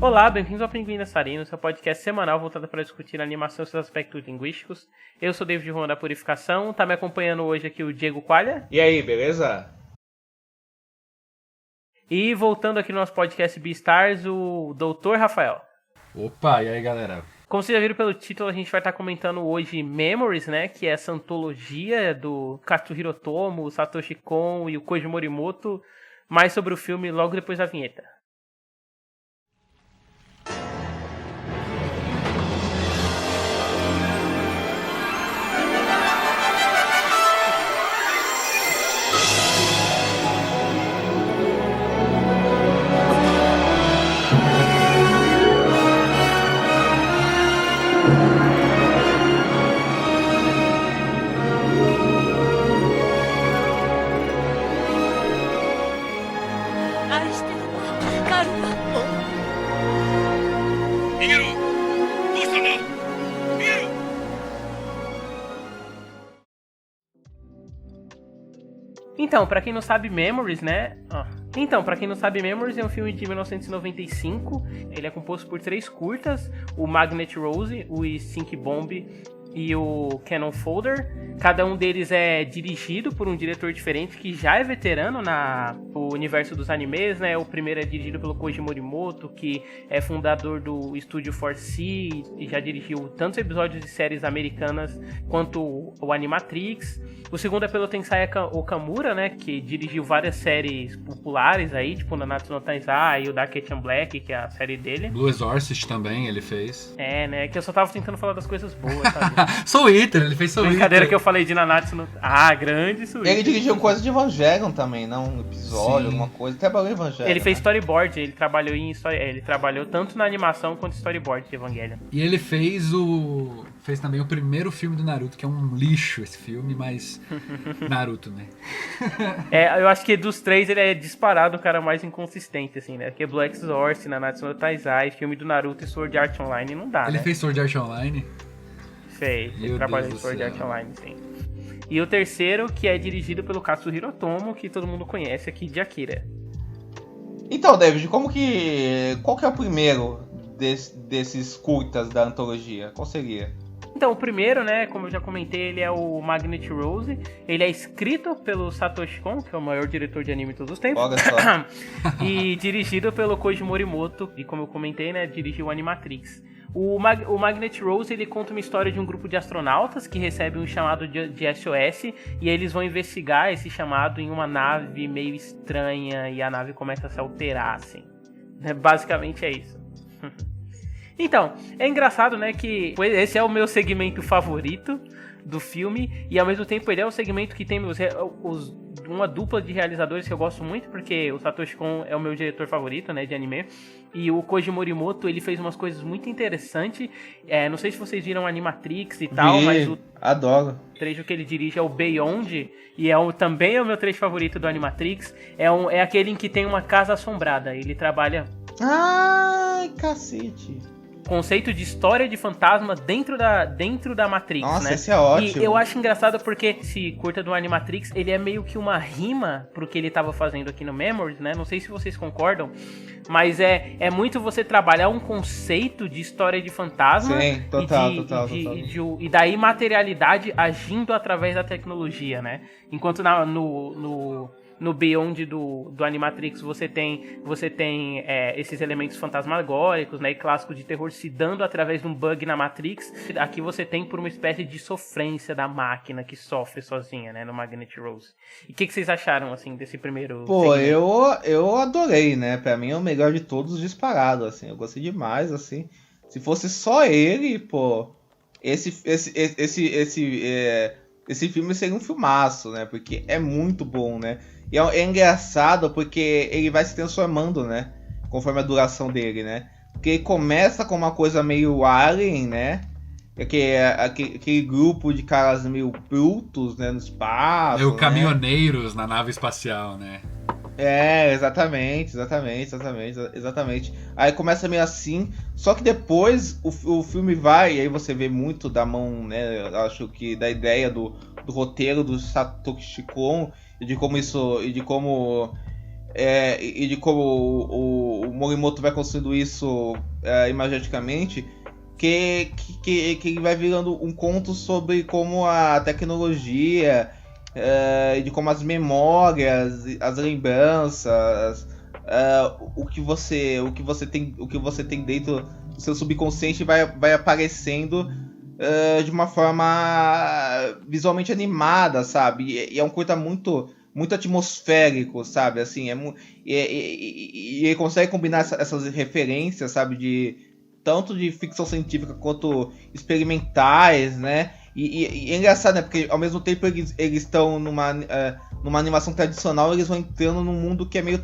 Olá, bem-vindos ao Pinguim Dançarino, seu podcast semanal voltado para discutir a animação e seus aspectos linguísticos. Eu sou o David Juan da Purificação, tá me acompanhando hoje aqui o Diego Qualha. E aí, beleza? E voltando aqui no nosso podcast Beastars, o Dr. Rafael. Opa, e aí, galera? Como vocês já viram pelo título, a gente vai estar comentando hoje Memories, né? Que é essa antologia do Katsuhiro Otomo, o Satoshi Kon e o Koji Morimoto. Mais sobre o filme logo depois da vinheta. Então, pra quem não sabe, Memories, né? Memories é um filme de 1995. Ele é composto por 3 curtas: o Magnet Rose, o Stink Bomb e o Cannon Folder. Cada um deles é dirigido por um diretor diferente que já é veterano no universo dos animes, né? O primeiro é dirigido pelo Koji Morimoto, que é fundador do estúdio 4C e já dirigiu tantos episódios de séries americanas quanto o Animatrix. O segundo é pelo Tensai Okamura, né? Que dirigiu várias séries populares aí, tipo Nanatsu no Taizai e o Dark-Chan Black, que é a série dele. Blue Exorcist também ele fez. É, né? Que eu só tava tentando falar das coisas boas, sabe? Soul Eater, ele fez Soul Eater. Brincadeira que eu falei de Nanatsu no... Ah, grande Soul Eater. Ele dirigiu coisa de Evangelion também, não? Um episódio, Sim. alguma coisa. Trabalhou em Evangelion. Ele fez storyboard, ele trabalhou em ele trabalhou tanto na animação quanto storyboard de Evangelion. E ele fez também o primeiro filme do Naruto, que é um lixo esse filme, mas Naruto, né? Eu acho que dos 3 ele é disparado o cara mais inconsistente, assim, né? Porque Blue Exorcist, Nanatsu no Taizai, filme do Naruto e Sword Art Online não dá, Ele né? fez Sword Art Online? Fez, ele Meu trabalhou em Deus do Sword céu. Art Online, sim. E o terceiro, que é dirigido pelo Katsuhiro Otomo, que todo mundo conhece aqui de Akira. Então, David, qual que é o primeiro desses curtas da antologia? Qual seria? Então, o primeiro, né, como eu já comentei, ele é o Magnet Rose. Ele é escrito pelo Satoshi Kon, que é o maior diretor de anime de todos os tempos. Olha só. E dirigido pelo Koji Morimoto. E como eu comentei, né, dirigiu o Animatrix. O Magnet Rose, ele conta uma história de um grupo de astronautas que recebe um chamado de SOS. E eles vão investigar esse chamado em uma nave meio estranha. E a nave começa a se alterar, assim. Basicamente é isso. Então, é engraçado, né, que esse é o meu segmento favorito do filme e ao mesmo tempo ele é um segmento que tem uma dupla de realizadores que eu gosto muito, porque o Satoshi Kon é o meu diretor favorito, né, de anime, e o Koji Morimoto, ele fez umas coisas muito interessantes. Não sei se vocês viram Animatrix e tal, mas adoro. o trecho que ele dirige é o Beyond, e também é o meu trecho favorito do Animatrix. É aquele em que tem uma casa assombrada, ele trabalha... Ai, cacete. Conceito de história de fantasma dentro da Matrix, Nossa, né? esse é ótimo. E eu acho engraçado porque esse curta do Animatrix, ele é meio que uma rima pro que ele tava fazendo aqui no Memories, né? Não sei se vocês concordam, mas é muito você trabalhar um conceito de história de fantasma. Sim, total. E daí materialidade agindo através da tecnologia, né? Enquanto no Beyond do Animatrix você tem esses elementos fantasmagóricos, né, e clássicos de terror se dando através de um bug na Matrix. Aqui você tem por uma espécie de sofrência da máquina que sofre sozinha, né, no Magnet Rose. E o que vocês acharam, assim, desse primeiro segmento? eu adorei, né? Pra mim é o melhor de todos disparado, assim. Eu gostei demais, assim. Se fosse só ele, pô, esse filme seria um filmaço, né? Porque é muito bom, né? E é engraçado porque ele vai se transformando, né? Conforme a duração dele, né? Porque ele começa com uma coisa meio Alien, né? Aquele grupo de caras meio brutos, né? No espaço. Meio caminhoneiros na nave espacial, né? Exatamente. Aí começa meio assim, só que depois o filme vai, e aí você vê muito da mão, né, eu acho que da ideia do roteiro do Satoshi Kon, e de como o Morimoto vai construindo isso imageticamente, que ele vai virando um conto sobre como a tecnologia e de como as memórias, as lembranças, o que você tem dentro do seu subconsciente vai aparecendo de uma forma visualmente animada, sabe? E é um curta muito atmosférico, sabe? Assim, e ele consegue combinar essas referências, sabe? Tanto de ficção científica quanto experimentais, né? E é engraçado, né? Porque ao mesmo tempo eles estão numa animação tradicional, eles vão entrando num mundo que é meio.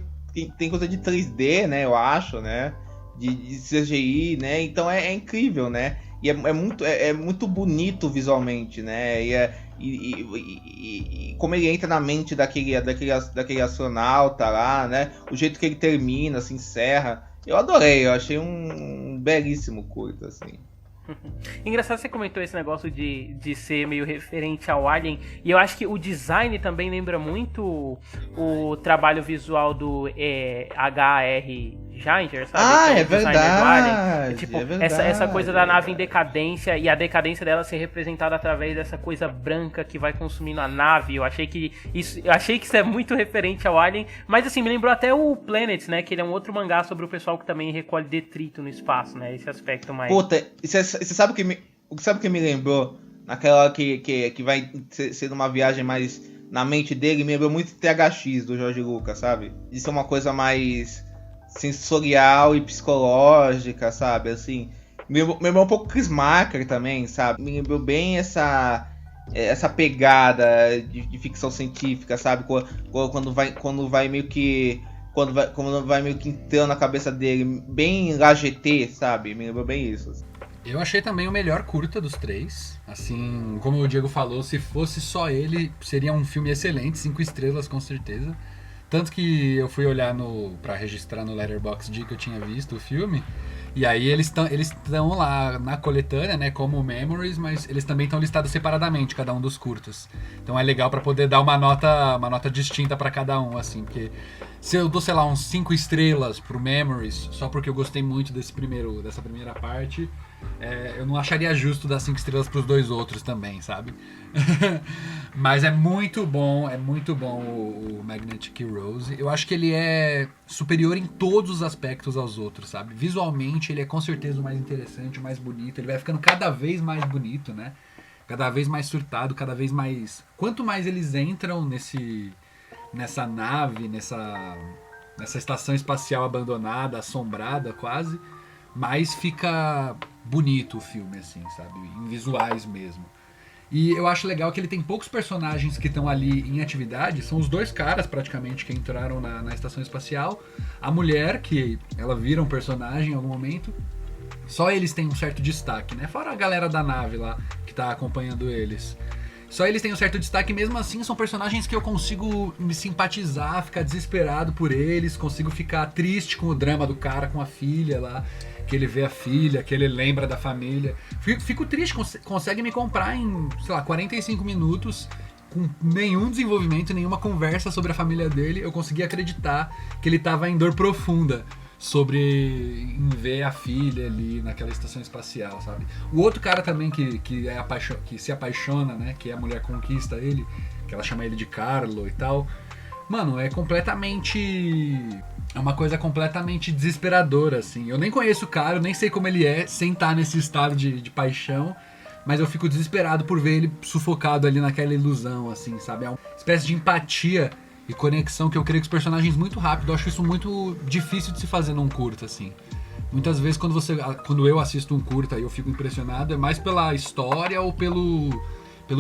Tem coisa de 3D, né? Eu acho, né? De CGI, né? Então é incrível, né? E é muito bonito visualmente, né? E como ele entra na mente daquele astronauta lá, né? O jeito que ele termina, se encerra. Eu adorei, eu achei um belíssimo curto, assim. Engraçado você comentou esse negócio de ser meio referente ao Alien, e eu acho que o design também lembra muito o trabalho visual do H.R. Giger, sabe? É o designer do Alien. verdade, Tipo, é verdade. essa coisa da nave em decadência, e a decadência dela ser representada através dessa coisa branca que vai consumindo a nave. Eu achei que isso é muito referente ao Alien, mas assim, me lembrou até o Planet, né? Que ele é um outro mangá sobre o pessoal que também recolhe detrito no espaço, né? Esse aspecto mais... Puta, você sabe o que me lembrou? Naquela hora que vai ser numa viagem mais na mente dele, me lembrou muito THX do Jorge Lucas, sabe? De ser uma coisa mais sensorial e psicológica, sabe? Assim, me lembrou um pouco Chris Marker também, sabe? Me lembrou bem essa pegada de ficção científica, sabe? Quando vai meio que entrando na cabeça dele, bem lá GT, sabe? Me lembrou bem isso. Eu achei também o melhor curta dos três. Assim, como o Diego falou, se fosse só ele, seria um filme excelente, 5 estrelas com certeza. Tanto que eu fui olhar pra registrar no Letterboxd que eu tinha visto o filme. E aí eles estão lá na coletânea, né, como Memories, mas eles também estão listados separadamente, cada um dos curtas. Então é legal pra poder dar uma nota distinta pra cada um, assim, porque se eu dou, sei lá, uns 5 estrelas pro Memories, só porque eu gostei muito dessa primeira parte, eu não acharia justo dar 5 estrelas pros dois outros também, sabe? Mas é muito bom o Magnetic Rose. Eu acho que ele é superior em todos os aspectos aos outros, sabe? Visualmente ele é com certeza o mais interessante, o mais bonito. Ele vai ficando cada vez mais bonito, né? Cada vez mais surtado, cada vez mais... Quanto mais eles entram nessa nave, nessa estação espacial abandonada, assombrada quase, mais fica bonito o filme, assim, sabe? Em visuais mesmo. E eu acho legal que ele tem poucos personagens que estão ali em atividade. São os dois caras, praticamente, que entraram na estação espacial. A mulher, que ela vira um personagem em algum momento. Só eles têm um certo destaque, né? Fora a galera da nave lá, que tá acompanhando eles. Só eles têm um certo destaque, mesmo assim são personagens que eu consigo me simpatizar, ficar desesperado por eles, consigo ficar triste com o drama do cara com a filha lá, que ele vê a filha, que ele lembra da família. Fico triste, consegue me comprar em, sei lá, 45 minutos, com nenhum desenvolvimento, nenhuma conversa sobre a família dele, eu consegui acreditar que ele tava em dor profunda em ver a filha ali naquela estação espacial, sabe? O outro cara também que se apaixona, né? Que a mulher conquista ele, que ela chama ele de Carlo e tal. Mano, é uma coisa completamente desesperadora, assim. Eu nem conheço o cara, eu nem sei como ele é, sem estar nesse estado de paixão, mas eu fico desesperado por ver ele sufocado ali naquela ilusão, assim, sabe? É uma espécie de empatia e conexão que eu creio que os personagens muito rápido. Eu acho isso muito difícil de se fazer num curta, assim. Muitas vezes quando eu assisto um curta e eu fico impressionado, é mais pela história ou pelo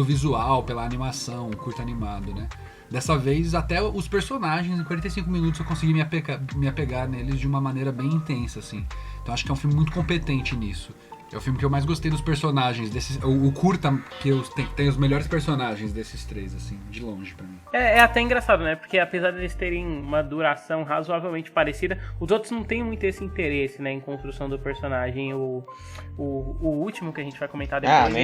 visual, pela animação, um curta animado, né? Dessa vez, até os personagens, em 45 minutos eu consegui me apegar neles de uma maneira bem intensa, assim. Então acho que é um filme muito competente nisso. É o filme que eu mais gostei dos personagens, o curta que tem os melhores personagens desses três, assim, de longe pra mim. É até engraçado, né? Porque apesar de eles terem uma duração razoavelmente parecida, os outros não têm muito esse interesse, né, em construção do personagem. O último que a gente vai comentar depois,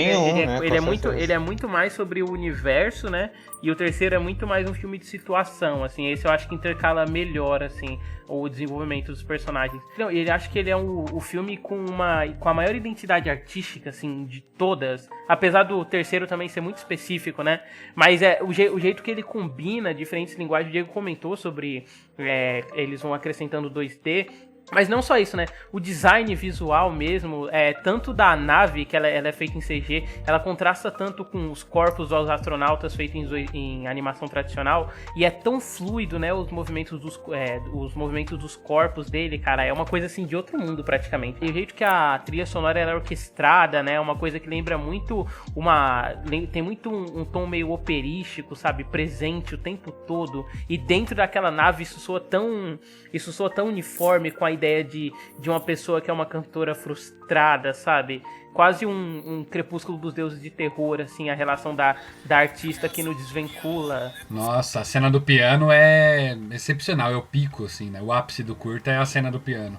ele é muito mais sobre o universo, né? E o terceiro é muito mais um filme de situação, assim. Esse eu acho que intercala melhor, assim, o desenvolvimento dos personagens. Não, ele acha que ele é o filme com a maior identidade artística, assim, de todas. Apesar do terceiro também ser muito específico, né? Mas o jeito que ele combina diferentes linguagens, o Diego comentou sobre eles vão acrescentando 2D. Mas não só isso, né? O design visual mesmo, tanto da nave, que ela é feita em CG, ela contrasta tanto com os corpos dos astronautas feitos em animação tradicional, e é tão fluido, né? Os movimentos dos corpos dele, cara, é uma coisa assim de outro mundo praticamente. E o jeito que a trilha sonora ela é orquestrada, né? É uma coisa que lembra muito tem muito um tom meio operístico, sabe? Presente o tempo todo. E dentro daquela nave isso soa tão uniforme com a ideia de uma pessoa que é uma cantora frustrada, sabe? Quase um Crepúsculo dos Deuses de Terror, assim, a relação da artista que nos desvincula. Nossa, a cena do piano é excepcional, é o pico, assim, né? O ápice do curta é a cena do piano.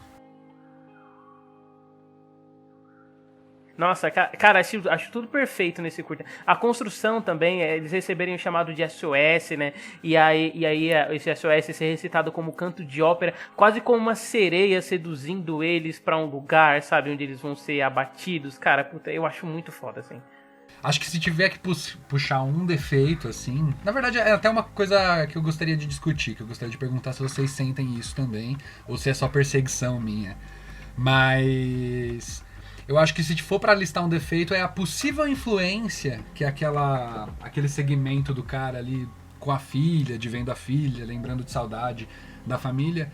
Nossa, cara, acho tudo perfeito nesse curta. A construção também, eles receberem o chamado de SOS, né? E aí esse SOS ser recitado como canto de ópera, quase como uma sereia seduzindo eles pra um lugar, sabe? Onde eles vão ser abatidos. Cara, puta, eu acho muito foda, assim. Acho que se tiver que puxar um defeito, assim... Na verdade, é até uma coisa que eu gostaria de discutir, que eu gostaria de perguntar se vocês sentem isso também, ou se é só perseguição minha. Mas... eu acho que se for pra listar um defeito é a possível influência que aquele segmento do cara ali com a filha, de vendo a filha, lembrando de saudade da família.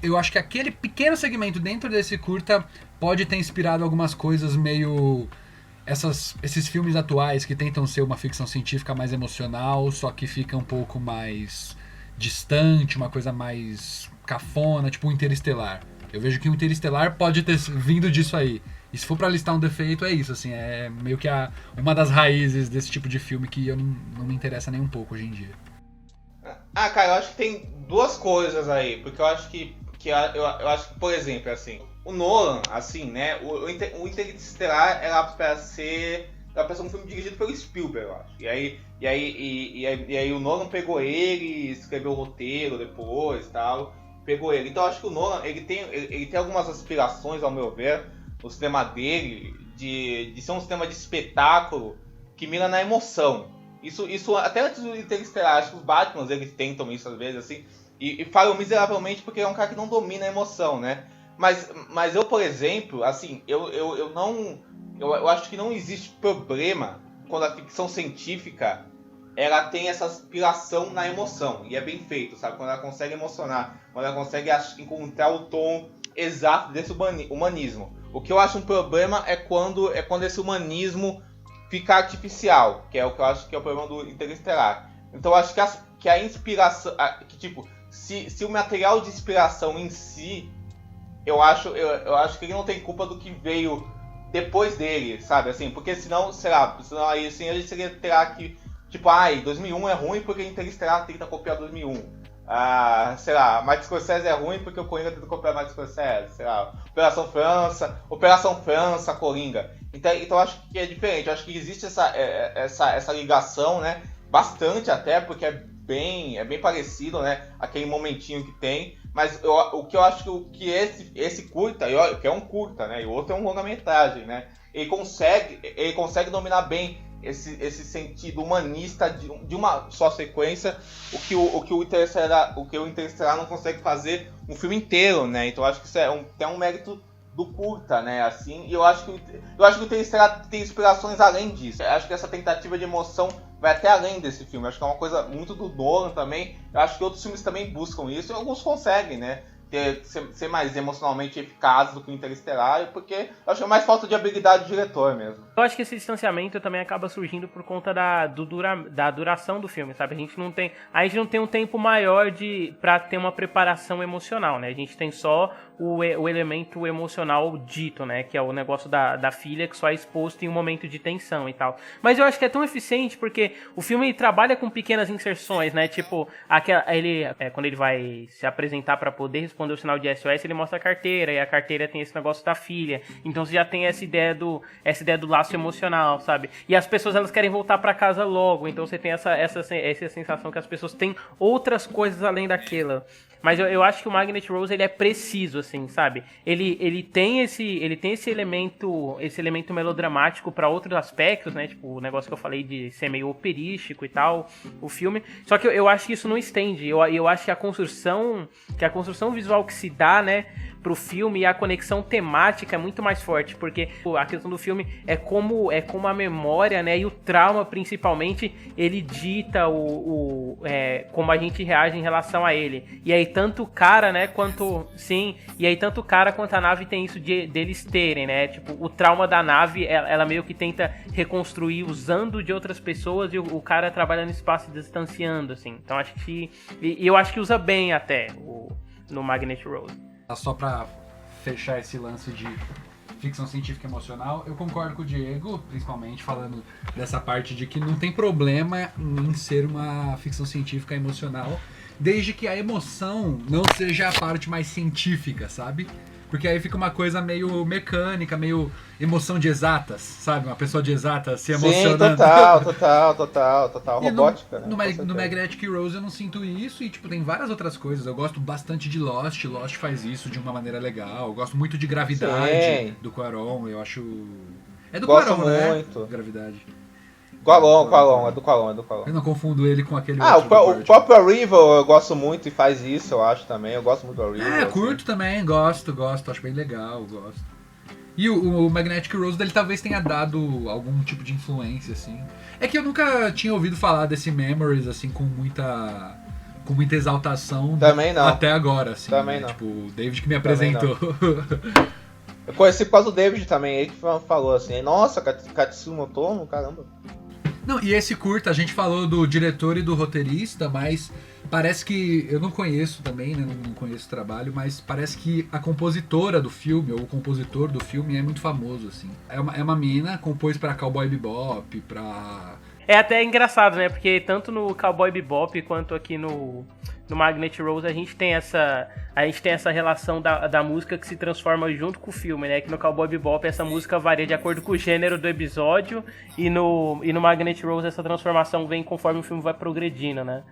Eu acho que aquele pequeno segmento dentro desse curta pode ter inspirado algumas coisas meio... esses filmes atuais que tentam ser uma ficção científica mais emocional, só que fica um pouco mais distante, uma coisa mais cafona, tipo o Interestelar. Eu vejo que o Interestelar pode ter vindo disso aí. E se for pra listar um defeito, é isso, assim, é meio que uma das raízes desse tipo de filme que eu não me interessa nem um pouco hoje em dia. Cara, eu acho que tem duas coisas aí, porque eu acho que eu acho que, por exemplo, assim, o Nolan, assim, né, o Interestelar era pra ser um filme dirigido pelo Spielberg, eu acho. E aí o Nolan pegou ele, escreveu o roteiro depois e tal. Pegou ele. Então eu acho que o Nolan ele tem algumas aspirações, ao meu ver, no cinema dele, de ser um cinema de espetáculo que mira na emoção. Isso até antes do Interestelar, acho que os Batmans eles tentam isso às vezes, assim, e falham miseravelmente porque é um cara que não domina a emoção, né? Mas eu, por exemplo, assim, eu acho que não existe problema quando a ficção científica ela tem essa aspiração na emoção, e é bem feito, sabe? Quando ela consegue emocionar, quando ela consegue encontrar o tom exato desse humanismo. O que eu acho um problema é quando esse humanismo fica artificial, que é o que eu acho que é o problema do Interestelar. Então eu acho que a inspiração, se o material de inspiração em si, eu acho que ele não tem culpa do que veio depois dele, sabe? Assim, porque senão aí assim, a gente terá que tipo, 2001 é ruim porque Interestelar tenta copiar 2001. Martin Scorsese é ruim porque o Coringa tenta copiar Martin Scorsese. Operação França, Coringa. Então eu acho que é diferente. Eu acho que existe essa ligação, né? Bastante até, porque é bem parecido, né? Aquele momentinho que tem. Mas o que eu acho que esse curta, que é um curta, né? E o outro é um longa-metragem, né? Ele consegue dominar bem esse sentido humanista de uma só sequência, o que o Interestelar não consegue fazer um filme inteiro, né? Então eu acho que isso é um mérito do curta, né? Assim, e eu acho que o Interestelar tem inspirações além disso. Eu acho que essa tentativa de emoção vai até além desse filme. Eu acho que é uma coisa muito do Nolan também. Eu acho que outros filmes também buscam isso e alguns conseguem, né? ser mais emocionalmente eficaz do que o Interestelar, porque eu acho que é mais falta de habilidade do diretor mesmo. Eu acho que esse distanciamento também acaba surgindo por conta da duração do filme, sabe? A gente não tem um tempo maior pra ter uma preparação emocional, né? A gente tem só o elemento emocional dito, né? Que é o negócio da filha que só é exposto em um momento de tensão e tal. Mas eu acho que é tão eficiente porque o filme trabalha com pequenas inserções, né? Tipo, quando ele vai se apresentar pra poder responder o sinal de SOS, ele mostra a carteira, e a carteira tem esse negócio da filha. Então você já tem essa ideia do laço emocional, sabe? E as pessoas, elas querem voltar pra casa logo, então você tem essa sensação que as pessoas têm outras coisas além daquela. Mas eu acho que o Magnet Rose, ele é preciso, assim, sabe? Ele tem esse elemento melodramático pra outros aspectos, né? Tipo, o negócio que eu falei de ser meio operístico e tal, o filme. Só que eu acho que isso não estende. Eu acho que a construção visual que se dá, né, pro filme e a conexão temática é muito mais forte, porque a questão do filme é como a memória, né, e o trauma, principalmente, ele dita como a gente reage em relação a ele. E aí tanto o cara, né, quanto a nave tem isso deles terem, né, tipo, o trauma da nave, ela meio que tenta reconstruir usando de outras pessoas, e o cara trabalha no espaço distanciando, assim. Então acho que eu acho que usa bem até no Magnet Rose. Só pra fechar esse lance de ficção científica emocional, eu concordo com o Diego, principalmente falando dessa parte de que não tem problema em ser uma ficção científica emocional, desde que a emoção não seja a parte mais científica, sabe? Porque aí fica uma coisa meio mecânica, meio emoção de exatas, sabe? Uma pessoa de exatas se emocionando. Sim, total. Robótica, no, né? No Magnetic Rose eu não sinto isso, e tipo, tem várias outras coisas. Eu gosto bastante de Lost. Lost faz isso de uma maneira legal. Eu gosto muito de Gravidade, do Quaron. Eu acho... É do Gosto Quaron, né? muito. Gravidade. Quaron, é do Quaron. Eu não confundo ele com aquele o próprio Arrival eu gosto muito e faz isso, eu acho também. Eu gosto muito do Arrival. Curto também, gosto, acho bem legal, gosto. E o Magnetic Rose dele talvez tenha dado algum tipo de influência, assim. É que eu nunca tinha ouvido falar desse Memories, assim, com muita exaltação. Também não. Até agora, assim. Também né? não. Tipo, o David que me apresentou. Eu conheci por causa do David também, ele que falou assim, nossa, Katsumo Tomo, caramba. Não, e esse curta, a gente falou do diretor e do roteirista, mas parece que, eu não conheço também, né, não conheço o trabalho, mas parece que a compositora do filme, ou o compositor do filme é muito famoso, assim. É uma mina, compôs pra Cowboy Bebop, pra... É até engraçado, né, porque tanto no Cowboy Bebop quanto aqui no Magnet Rose a gente tem essa relação da música que se transforma junto com o filme, né? Que no Cowboy Bebop essa música varia de acordo com o gênero do episódio e no Magnet Rose essa transformação vem conforme o filme vai progredindo, né?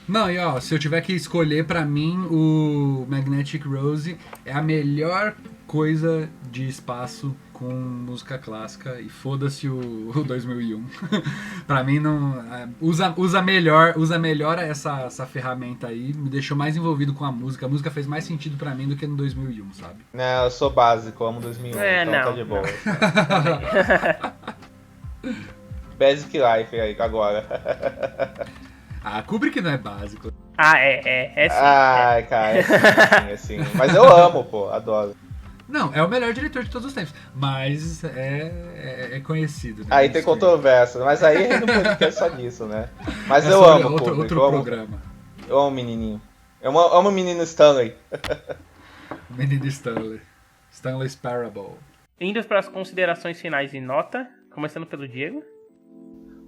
Não, e ó, se eu tiver que escolher, pra mim, o Magnetic Rose é a melhor coisa de espaço com música clássica, e foda-se o 2001. Pra mim, não usa melhor essa ferramenta aí, me deixou mais envolvido com a música fez mais sentido pra mim do que no 2001, sabe? Não, eu sou básico, eu amo 2001, então não. tá de boa. Basic Life aí, agora. Kubrick não é básico. É sim. Ai, cara, é sim. Mas eu amo, pô, adoro. Não, é o melhor diretor de todos os tempos, mas é conhecido. Né? Aí tem controvérsia, mas aí não pode só disso, né? Mas eu sobre amo outro programa. Eu amo o menininho. Eu amo o menino Stanley. Menino Stanley. Stanley's Parable. Indo para as considerações finais e nota, começando pelo Diego.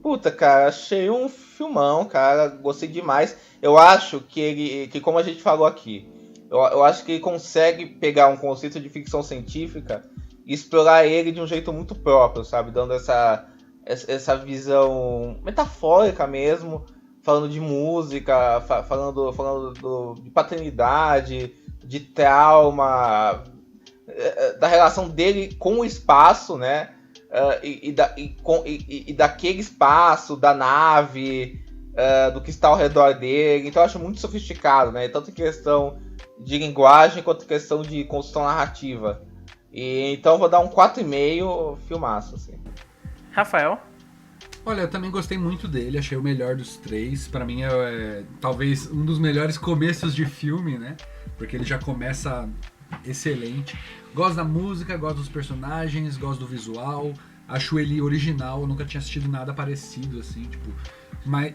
Puta, cara, achei um filmão, cara, gostei demais. Eu acho que como a gente falou aqui, eu acho que ele consegue pegar um conceito de ficção científica e explorar ele de um jeito muito próprio, sabe? Dando essa visão metafórica mesmo, falando de música, falando de paternidade, de trauma, da relação dele com o espaço, né? E daquele espaço, da nave, do que está ao redor dele. Então eu acho muito sofisticado, né? Tanto em questão de linguagem quanto em questão de construção narrativa. E então eu vou dar um 4,5 filmaço, assim. Rafael? Olha, eu também gostei muito dele, achei o melhor dos três. Pra mim é talvez um dos melhores começos de filme, né? Porque ele já começa excelente. Gosto da música, gosto dos personagens, gosto do visual. Acho ele original, eu nunca tinha assistido nada parecido, assim, tipo...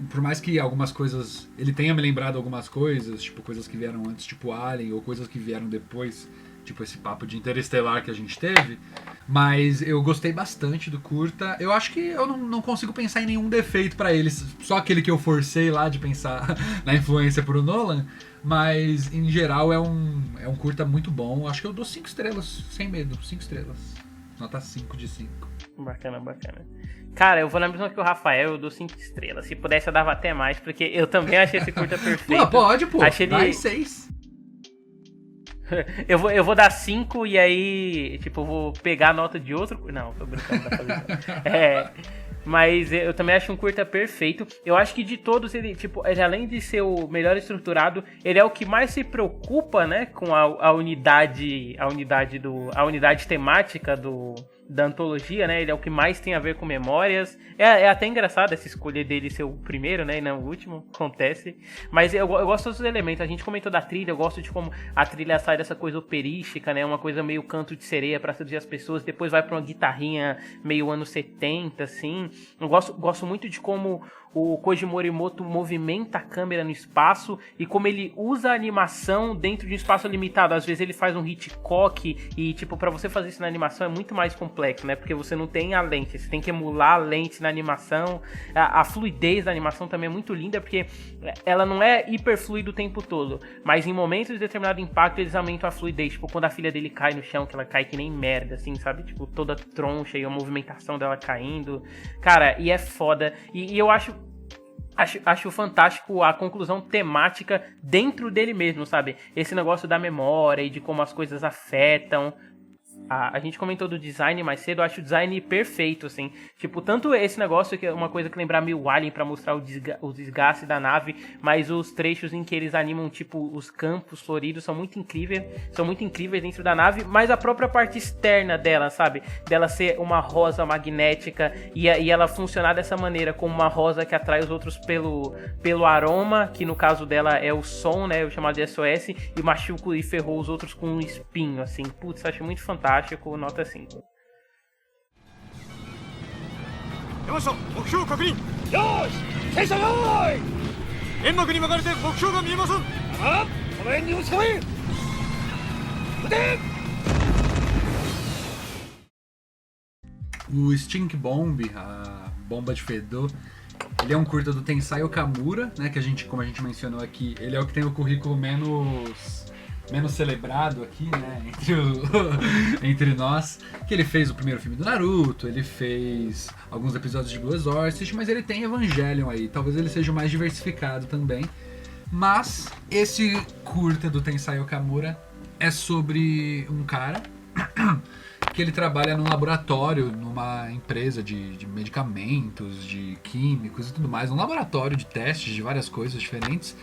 por mais que algumas coisas... Ele tenha me lembrado algumas coisas, tipo, coisas que vieram antes, tipo Alien, ou coisas que vieram depois, tipo esse papo de Interestelar que a gente teve. Mas eu gostei bastante do curta. Eu acho que eu não consigo pensar em nenhum defeito pra ele, só aquele que eu forcei lá de pensar na influência pro Nolan. Mas, em geral, é um curta muito bom. Acho que eu dou 5 estrelas, sem medo, 5 estrelas. Nota 5 de 5. Bacana. Cara, eu vou na mesma que o Rafael, eu dou 5 estrelas. Se pudesse, eu dava até mais, porque eu também achei esse curta perfeito. Pô, pode, pô. Achei ele... Dá 6. eu vou dar 5 e aí, tipo, eu vou pegar a nota de outro... Não, tô brincando, tá fazendo. Mas eu também acho um curta perfeito. Eu acho que de todos, ele além de ser o melhor estruturado, ele é o que mais se preocupa, né, com a unidade temática da antologia, né? Ele é o que mais tem a ver com memórias. É até engraçado essa escolha dele ser o primeiro, né, e não o último, acontece. Mas eu gosto dos elementos. A gente comentou da trilha, eu gosto de como a trilha sai dessa coisa operística, né, uma coisa meio canto de sereia pra seduzir as pessoas, depois vai pra uma guitarrinha meio anos 70, assim. Eu gosto muito de como o Koji Morimoto movimenta a câmera no espaço e como ele usa a animação dentro de um espaço limitado. Às vezes ele faz um Hitchcock e, tipo, pra você fazer isso na animação é muito mais complexo, né? Porque você não tem a lente, você tem que emular a lente na animação. A fluidez da animação também é muito linda, porque ela não é hiper fluida o tempo todo, mas em momentos de determinado impacto eles aumentam a fluidez. Tipo, quando a filha dele cai no chão, que ela cai que nem merda, assim, sabe? Tipo, toda troncha e a movimentação dela caindo. Cara, e é foda. E eu acho fantástico a conclusão temática dentro dele mesmo, sabe? Esse negócio da memória e de como as coisas afetam. A gente comentou do design mais cedo, eu acho o design perfeito, assim. Tipo, tanto esse negócio que é uma coisa que lembra meio Alien pra mostrar o desgaste da nave, mas os trechos em que eles animam, tipo, os campos floridos são muito incríveis dentro da nave, mas a própria parte externa dela, sabe? Dela ser uma rosa magnética e ela funcionar dessa maneira, como uma rosa que atrai os outros pelo aroma, que no caso dela é o som, né? O chamado de SOS, e machucou e ferrou os outros com um espinho, assim. Putz, acho muito fantástico. Nota 5. 山下目標確認よーし戦車よーい煙幕に巻かれて目標が見えませんあこの辺に打ち込め撃て O Stink Bomb, a bomba de fedor, ele é um curta do Tensai Okamura, né, que como a gente mencionou aqui, ele é o que tem o currículo menos celebrado aqui, né, entre nós, que ele fez o primeiro filme do Naruto, ele fez alguns episódios de Blue Exorcist, mas ele tem Evangelion aí, talvez ele seja o mais diversificado também. Mas esse curta do Tensai Okamura é sobre um cara que ele trabalha num laboratório, numa empresa de medicamentos, de químicos e tudo mais, um laboratório de testes de várias coisas diferentes.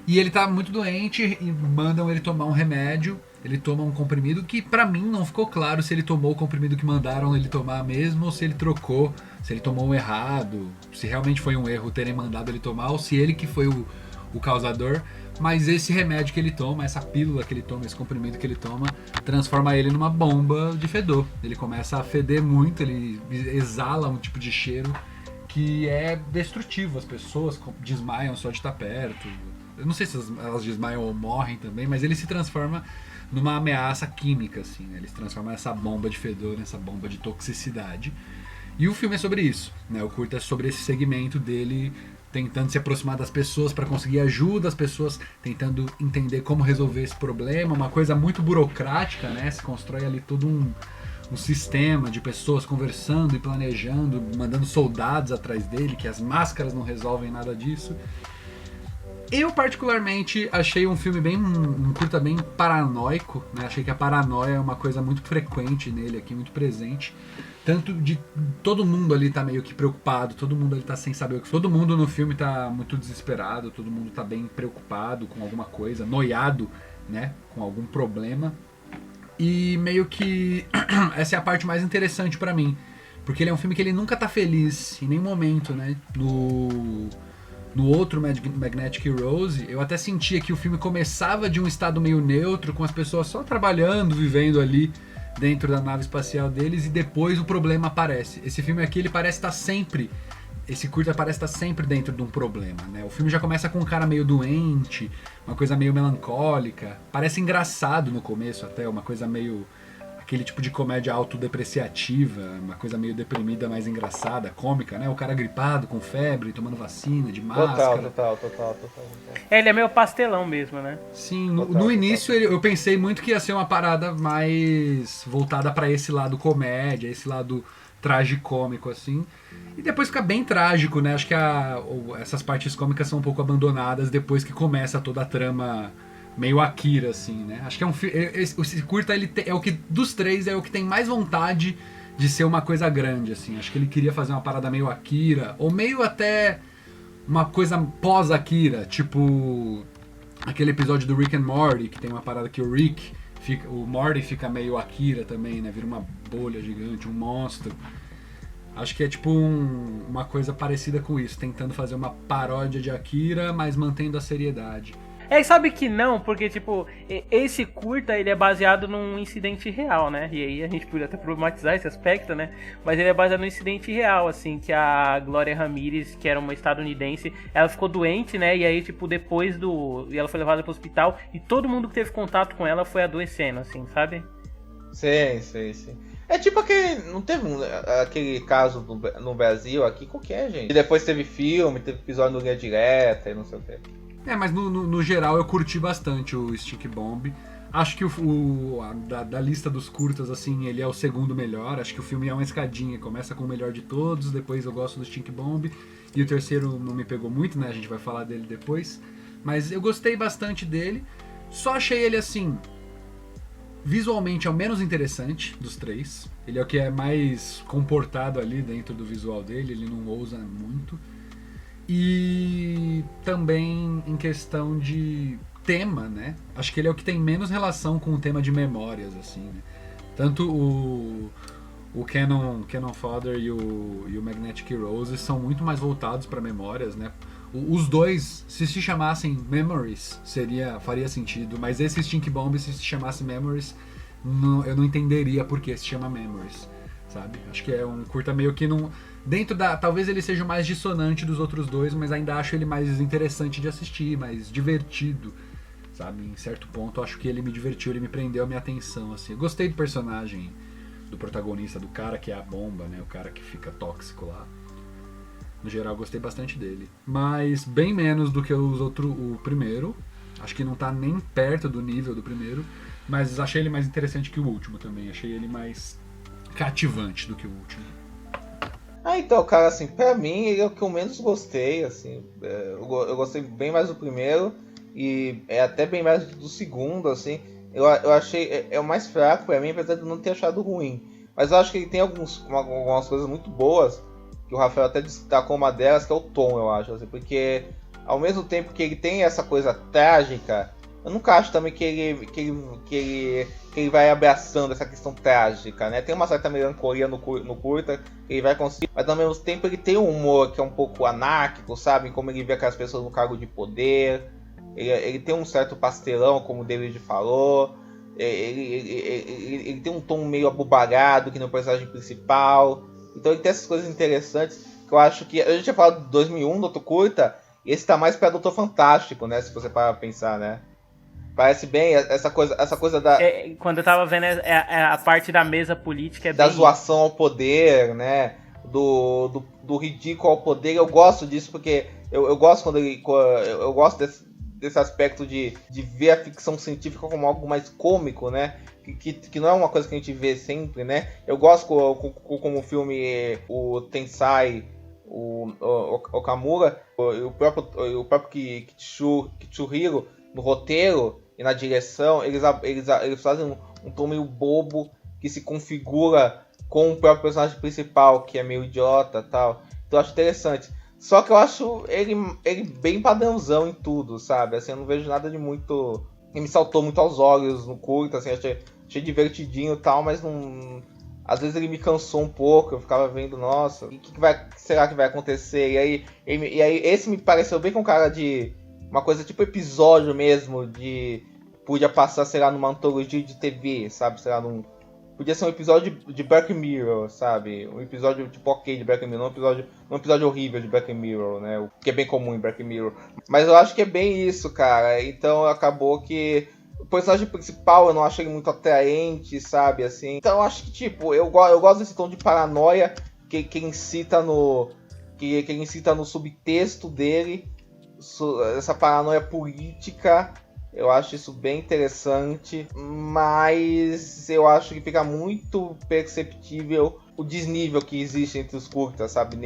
E ele tá muito doente e mandam ele tomar um remédio. Ele toma um comprimido que pra mim não ficou claro se ele tomou o comprimido que mandaram ele tomar mesmo, ou se ele trocou, se ele tomou um errado, se realmente foi um erro terem mandado ele tomar, ou se ele que foi o causador. Mas esse remédio que ele toma, essa pílula que ele toma, esse comprimido que ele toma, transforma ele numa bomba de fedor. Ele começa a feder muito, ele exala um tipo de cheiro que é destrutivo. As pessoas desmaiam só de estar perto. Eu não sei se elas desmaiam ou morrem também, mas ele se transforma numa ameaça química, assim, né? Ele se transforma nessa bomba de fedor, nessa bomba de toxicidade. E o filme é sobre isso, né? O curta é sobre esse segmento dele tentando se aproximar das pessoas para conseguir ajuda, as pessoas tentando entender como resolver esse problema, uma coisa muito burocrática, né? Se constrói ali todo um sistema de pessoas conversando e planejando, mandando soldados atrás dele, que as máscaras não resolvem nada disso. Eu particularmente achei um filme um curta bem paranoico, né? Achei que a paranoia é uma coisa muito frequente nele aqui, muito presente. Tanto de todo mundo ali tá meio que preocupado, todo mundo ali tá sem saber o que... Todo mundo no filme tá muito desesperado, todo mundo tá bem preocupado com alguma coisa, noiado, né? Com algum problema. E meio que essa é a parte mais interessante pra mim. Porque ele é um filme que ele nunca tá feliz em nenhum momento, né? No outro Magnetic Rose, eu até sentia que o filme começava de um estado meio neutro, com as pessoas só trabalhando, vivendo ali dentro da nave espacial deles, e depois o problema aparece. Esse filme aqui, ele parece estar sempre... Esse curta parece estar sempre dentro de um problema, né? O filme já começa com um cara meio doente, uma coisa meio melancólica. Parece engraçado no começo até, uma coisa meio... Aquele tipo de comédia autodepreciativa, uma coisa meio deprimida, mais engraçada, cômica, né? O cara gripado, com febre, tomando vacina, de máscara. Total. Ele é meio pastelão mesmo, né? Sim, no início eu pensei muito que ia ser uma parada mais voltada pra esse lado comédia, esse lado tragicômico, assim. E depois fica bem trágico, né? Acho que essas partes cômicas são um pouco abandonadas depois que começa toda a trama meio Akira, assim, né? Acho que é um esse curta, é o que, dos três, é o que tem mais vontade de ser uma coisa grande, assim. Acho que ele queria fazer uma parada meio Akira, ou meio até uma coisa pós-Akira, tipo aquele episódio do Rick and Morty, que tem uma parada que o Morty fica meio Akira também, né? Vira uma bolha gigante, um monstro. Acho que é tipo uma coisa parecida com isso, tentando fazer uma paródia de Akira, mas mantendo a seriedade. É, sabe que não, porque, tipo, esse curta, ele é baseado num incidente real, né? E aí a gente podia até problematizar esse aspecto, né? Mas ele é baseado num incidente real, assim, que a Gloria Ramirez, que era uma estadunidense, ela ficou doente, né? E aí, tipo, e ela foi levada pro hospital, e todo mundo que teve contato com ela foi adoecendo, assim, sabe? Sim. É tipo aquele... Não teve aquele caso no Brasil aqui, qualquer, gente. E depois teve filme, teve episódio no Linha Direta e não sei o que. Mas no geral eu curti bastante o Stink Bomb. Acho que da lista dos curtas, assim, ele é o segundo melhor. Acho que o filme é uma escadinha. Começa com o melhor de todos, depois eu gosto do Stink Bomb. E o terceiro não me pegou muito, né? A gente vai falar dele depois. Mas eu gostei bastante dele. Só achei ele, assim... Visualmente é o menos interessante dos três. Ele é o que é mais comportado ali dentro do visual dele. Ele não ousa muito. E também em questão de tema, né? Acho que ele é o que tem menos relação com o tema de memórias, assim, né? Tanto o Cannon Fodder e o Magnetic Rose são muito mais voltados para memórias, né? Os dois, se chamassem Memories, faria sentido, mas esse Stink Bomb, se chamasse Memories, eu não entenderia por que se chama Memories, sabe? Acho que é um curta meio que não... Talvez ele seja o mais dissonante dos outros dois, mas ainda acho ele mais interessante de assistir, mais divertido, sabe? Em certo ponto, acho que ele me divertiu, ele me prendeu a minha atenção, assim. Eu gostei do personagem, do protagonista, do cara que é a bomba, né? O cara que fica tóxico lá. No geral, gostei bastante dele. Mas bem menos do que o primeiro. Acho que não tá nem perto do nível do primeiro, mas achei ele mais interessante que o último também. Achei ele mais cativante do que o último. Então, cara, assim, pra mim ele é o que eu menos gostei, assim. Eu gostei bem mais do primeiro e até bem mais do segundo, assim. Eu achei, é o mais fraco pra mim, apesar de eu não ter achado ruim. Mas eu acho que ele tem algumas coisas muito boas, que o Rafael até destacou uma delas, que é o tom, eu acho, assim, porque ao mesmo tempo que ele tem essa coisa trágica, eu nunca acho também que ele vai abraçando essa questão trágica, né? Tem uma certa melancolia no curta que ele vai conseguir, mas ao mesmo tempo ele tem um humor que é um pouco anárquico, sabe? Como ele vê aquelas pessoas no cargo de poder. Ele tem um certo pastelão, como o David falou. Ele tem um tom meio abobalhado que no personagem principal. Então ele tem essas coisas interessantes que eu acho que... A gente tinha falado de 2001, do outro curta, e esse tá mais pra Doutor Fantástico, né? Se você parar pra pensar, né? Parece bem essa coisa da... quando eu tava vendo a parte da mesa política... da bem... zoação ao poder, né? Do ridículo ao poder. Eu gosto disso porque eu gosto quando ele... Eu gosto desse aspecto de ver a ficção científica como algo mais cômico, né? Que não é uma coisa que a gente vê sempre, né? Eu gosto como o filme, o Tensai, o Okamura, o próprio Kitsuhiro, no roteiro e na direção, eles fazem um tom meio bobo que se configura com o próprio personagem principal, que é meio idiota e tal. Então eu acho interessante. Só que eu acho ele bem padrãozão em tudo, sabe? Assim, eu não vejo nada de muito... Ele me saltou muito aos olhos no curto, assim, achei divertidinho e tal, mas às vezes ele me cansou um pouco, eu ficava vendo, nossa, o que será que vai acontecer? E aí esse me pareceu bem com cara de uma coisa tipo episódio mesmo, podia passar, sei lá, numa antologia de TV, sabe? Sei lá, podia ser um episódio de Black Mirror, sabe? Um episódio tipo ok de Black Mirror, não um episódio horrível de Black Mirror, né? O que é bem comum em Black Mirror. Mas eu acho que é bem isso, cara. Então acabou que o personagem principal eu não achei muito atraente, sabe? Assim. Então eu acho que, tipo, eu gosto desse tom de paranoia que ele incita que ele incita no subtexto dele, essa paranoia política. Eu acho isso bem interessante, mas eu acho que fica muito perceptível o desnível que existe entre os curtas, sabe,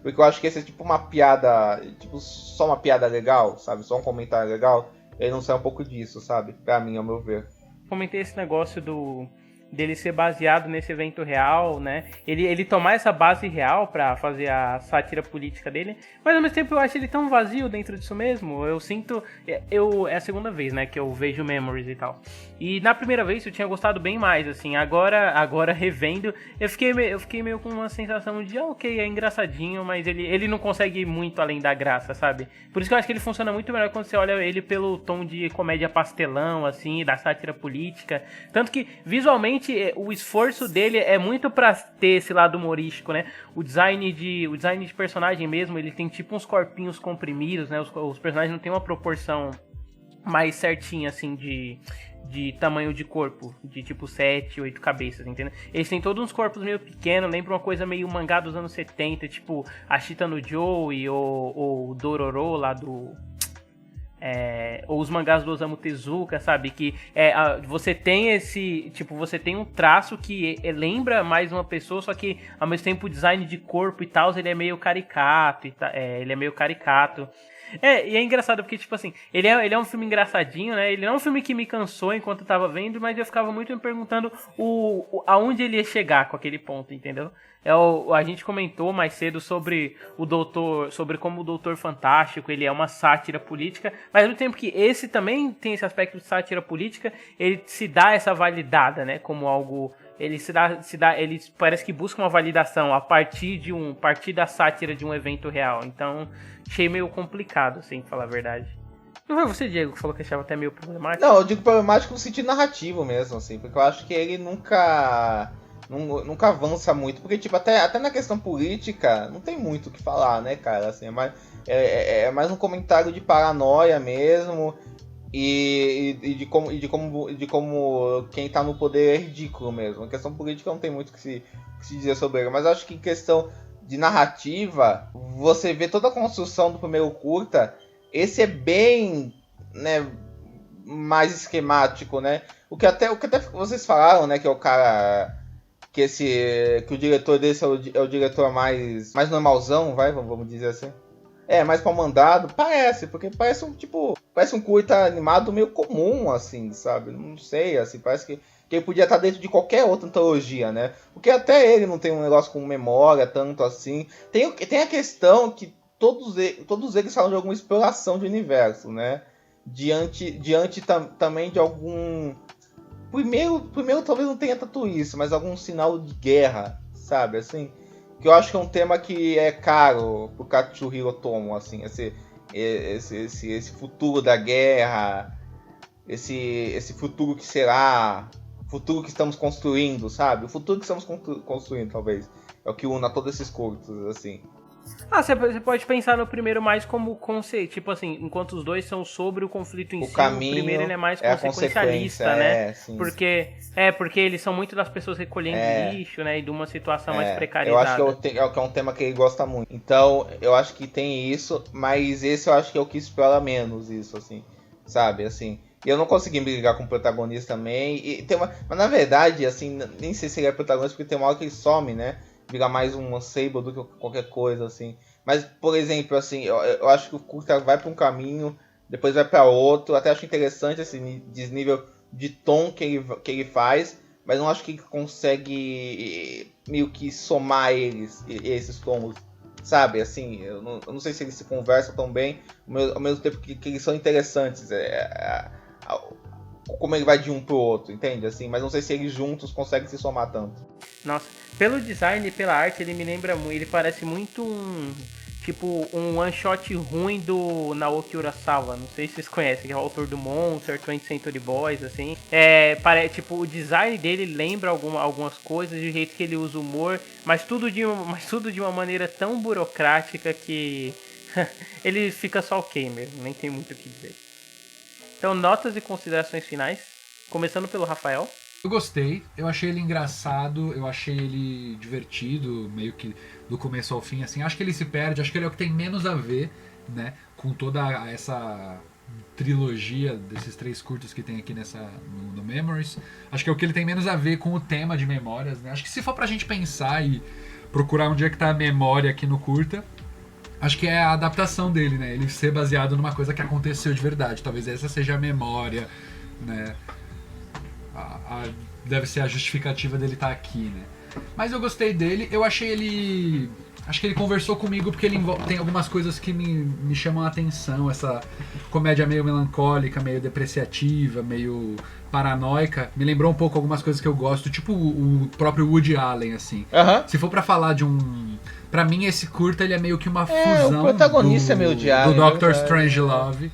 porque eu acho que esse é tipo uma piada, tipo só uma piada legal, sabe, só um comentário legal, ele não sai um pouco disso, sabe, pra mim, ao meu ver. Comentei esse negócio dele ser baseado nesse evento real, né? Ele tomar essa base real pra fazer a sátira política dele, mas ao mesmo tempo eu acho ele tão vazio dentro disso mesmo. Eu sinto... é a segunda vez, né, que eu vejo Memories e tal. E na primeira vez eu tinha gostado bem mais, assim. Agora revendo, eu fiquei meio com uma sensação de, ok, é engraçadinho, mas ele não consegue ir muito além da graça, sabe? Por isso que eu acho que ele funciona muito melhor quando você olha ele pelo tom de comédia pastelão, assim, da sátira política. Tanto que, visualmente, o esforço dele é muito pra ter esse lado humorístico, né? O design de personagem mesmo, ele tem tipo uns corpinhos comprimidos, né? Os personagens não tem uma proporção mais certinha, assim, de tamanho de corpo, de tipo 7, 8 cabeças, entendeu? Eles têm todos uns corpos meio pequenos, lembra uma coisa meio mangá dos anos 70, tipo a Chita no Joey ou o Dororo lá do... ou os mangás do Osamu Tezuka, sabe? Que você tem você tem um traço que lembra mais uma pessoa, só que ao mesmo tempo o design de corpo e tal, ele é meio caricato, ele é meio caricato. E é engraçado porque, tipo assim, ele é um filme engraçadinho, né? Ele não é um filme que me cansou enquanto eu tava vendo, mas eu ficava muito me perguntando aonde ele ia chegar com aquele ponto, entendeu? A gente comentou mais cedo sobre como o Doutor Fantástico, ele é uma sátira política, mas ao mesmo tempo que esse também tem esse aspecto de sátira política, ele se dá essa validada, né? Como algo... Ele ele parece que busca uma validação a partir da sátira de um evento real. Então, achei meio complicado, assim, pra falar a verdade. Não foi você, Diego, que falou que achava até meio problemático? Não, eu digo problemático no sentido narrativo mesmo, assim, porque eu acho que ele nunca avança muito, porque, tipo, até na questão política, não tem muito o que falar, né, cara, assim, é mais um comentário de paranoia mesmo, e de como quem tá no poder é ridículo mesmo. A questão política não tem muito o que se dizer sobre ele, mas eu acho que em questão de narrativa, você vê toda a construção do primeiro curta, esse é bem, né, mais esquemático, né, o que até vocês falaram, né, que é o cara... que o diretor desse é o diretor mais normalzão, vamos dizer assim. Mais pau mandado, porque parece um curta animado meio comum, assim, sabe? Não sei, assim, parece que ele podia estar dentro de qualquer outra antologia, né? Porque até ele não tem um negócio com memória, tanto assim. Tem a questão que todos eles falam de alguma exploração de universo, né? Diante também de algum... Primeiro talvez não tenha tanto isso, mas algum sinal de guerra, sabe, assim, que eu acho que é um tema que é caro pro Katsuhiro Otomo, assim, esse futuro da guerra, esse futuro que será, futuro que estamos construindo, sabe, o futuro que estamos construindo, talvez, é o que une a todos esses curtos, assim. Você pode pensar no primeiro mais como conceito, tipo assim, enquanto os dois são sobre o conflito em si, caminho, o primeiro ele é mais consequencialista, né? Sim. Porque eles são muito das pessoas recolhendo lixo, né? E de uma situação mais precarizada. Eu acho que é um tema que ele gosta muito. Então, eu acho que tem isso, mas esse eu acho que é o que explora menos isso, assim, sabe, assim. E eu não consegui me ligar com o protagonista também. Mas na verdade, assim, nem sei se ele é protagonista, porque tem uma hora que ele some, né? Vira mais um Sable do que qualquer coisa, assim. Mas, por exemplo, assim, eu acho que o curta vai para um caminho, depois vai para outro. Até acho interessante esse desnível de tom que ele faz, mas não acho que ele consegue meio que somar esses tons, sabe? Assim, eu não sei se eles se conversam tão bem, ao mesmo tempo que eles são interessantes. como ele vai de um pro outro, entende? Assim, mas não sei se eles juntos conseguem se somar tanto. Nossa, pelo design e pela arte, ele me lembra muito. Ele parece muito um one shot ruim do Naoki Urasawa. Não sei se vocês conhecem, que é o autor do Monster, 20th Century Boys, assim. O design dele lembra algumas coisas, do jeito que ele usa o humor, mas tudo de uma maneira tão burocrática que ele fica só ok mesmo, nem tem muito o que dizer. Então, notas e considerações finais, começando pelo Rafael. Eu gostei, eu achei ele engraçado, eu achei ele divertido, meio que do começo ao fim, assim. Acho que ele se perde, acho que ele é o que tem menos a ver, né, com toda essa trilogia desses 3 curtos que tem aqui no Memories. Acho que é o que ele tem menos a ver com o tema de memórias, né. Acho que se for pra gente pensar e procurar onde é que tá a memória aqui no curta, acho que é a adaptação dele, né, ele ser baseado numa coisa que aconteceu de verdade. Talvez essa seja a memória, né. Deve ser a justificativa dele estar aqui, né? Mas eu gostei dele, eu achei ele... Acho que ele conversou comigo porque ele tem algumas coisas que me chamam a atenção. Essa comédia meio melancólica, meio depreciativa, meio paranoica. Me lembrou um pouco algumas coisas que eu gosto, tipo o próprio Woody Allen, assim. Se for pra falar de um... Pra mim, esse curta, ele é meio que uma fusão o protagonista é meio Woody Allen, do Dr. Strangelove.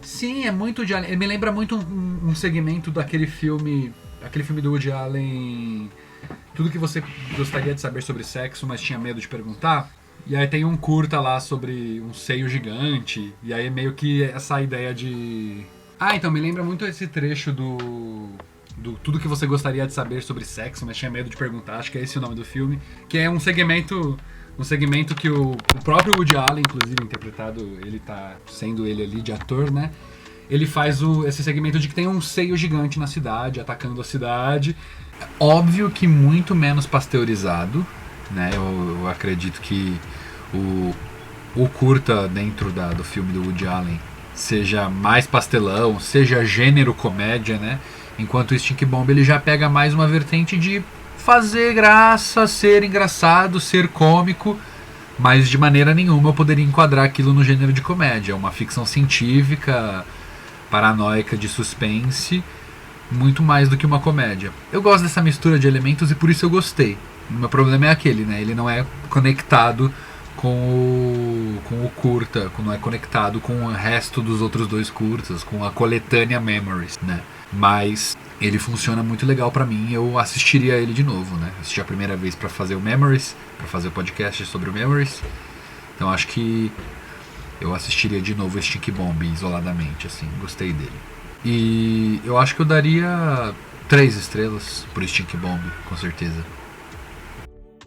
Sim, é muito Woody Allen. Ele me lembra muito um segmento daquele filme do Woody Allen, Tudo que você gostaria de saber sobre sexo, mas tinha medo de perguntar. E aí tem um curta lá sobre um seio gigante, e aí meio que essa ideia de... então me lembra muito esse trecho do Tudo que você gostaria de saber sobre sexo, mas tinha medo de perguntar, acho que é esse o nome do filme, que é um segmento que o próprio Woody Allen, inclusive interpretado, ele tá sendo ele ali de ator, né? Ele faz esse segmento de que tem um seio gigante na cidade, atacando a cidade. Óbvio que muito menos pasteurizado, né? Eu acredito que o curta dentro do filme do Woody Allen seja mais pastelão, seja gênero comédia, né? Enquanto o Stink Bomb ele já pega mais uma vertente de fazer graça, ser engraçado, ser cômico, mas de maneira nenhuma eu poderia enquadrar aquilo no gênero de comédia. É uma ficção científica, paranoica, de suspense, muito mais do que uma comédia. Eu gosto dessa mistura de elementos e por isso eu gostei. O meu problema é aquele, né? Ele não é conectado com o curta, não é conectado com o resto dos outros 2 curtas, com a coletânea Memories, né? Mas ele funciona muito legal pra mim, eu assistiria ele de novo, né? Assisti a primeira vez pra fazer o Memories, pra fazer o podcast sobre o Memories. Então acho que eu assistiria de novo o Stink Bomb isoladamente, assim, gostei dele. E eu acho que eu daria 3 estrelas pro Stink Bomb, com certeza.